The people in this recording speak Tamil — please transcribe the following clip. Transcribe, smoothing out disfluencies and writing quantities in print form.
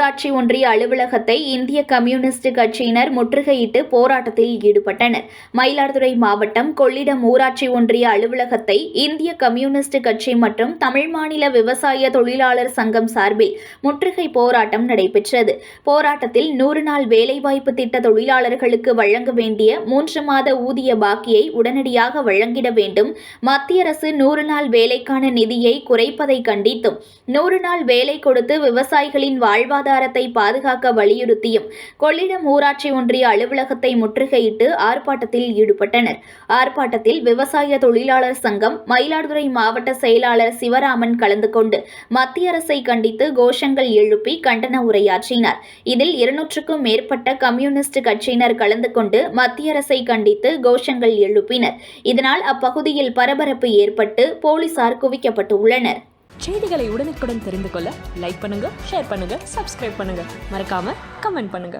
ஊராட்சி ஒன்றிய அலுவலகத்தை இந்திய கம்யூனிஸ்ட் கட்சியினர் முற்றுகையிட்டு போராட்டத்தில் ஈடுபட்டனர். மயிலாடுதுறை மாவட்டம் கொள்ளிடம் ஊராட்சி ஒன்றிய அலுவலகத்தை இந்திய கம்யூனிஸ்ட் கட்சி மற்றும் தமிழ் மாநில விவசாய தொழிலாளர் சங்கம் சார்பில் முற்றுகை போராட்டம் நடைபெற்றது. போராட்டத்தில் 100 நாள் வேலைவாய்ப்பு திட்ட தொழிலாளர்களுக்கு வழங்க வேண்டிய 3 மாத ஊதிய பாக்கியை உடனடியாக வழங்கிட வேண்டும், மத்திய அரசு 100 நாள் வேலைக்கான நிதியை குறைப்பதை கண்டித்தும் 100 நாள் வேலை கொடுத்து விவசாயிகளின் வாழ்வாதாரத்தை பாதுகாக்க வலியுறுத்தியும் கொள்ளிடம் ஊராட்சி ஒன்றிய அலுவலகத்தை முற்றுகையிட்டு ஆர்ப்பாட்டத்தில் ஈடுபட்டனர். ஆர்ப்பாட்டத்தில் விவசாய தொழிலாளர் சங்கம் மயிலாடுதுறை மாவட்ட செயலாளர் சிவராமன் கலந்து கொண்டு மத்திய அரசை கண்டித்து கோஷங்கள் எழுப்பி கண்டன உரையாற்றினார். இதில் 200க்கும் மேற்பட்ட கம்யூனிஸ்ட் கட்சியினர் கலந்து கொண்டு மத்திய அரசை கண்டித்து கோஷங்கள் எழுப்பினர். இதனால் அப்பகுதியில் பரபரப்பு ஏற்பட்டு போலீசார் குவிக்கப்பட்டுள்ளனர். செய்திகளை உடனுக்குடன் தெரிந்து கொள்ள லைக் பண்ணுங்க, ஷேர் பண்ணுங்க, சப்ஸ்கிரைப் பண்ணுங்க, மறக்காம கமெண்ட் பண்ணுங்க.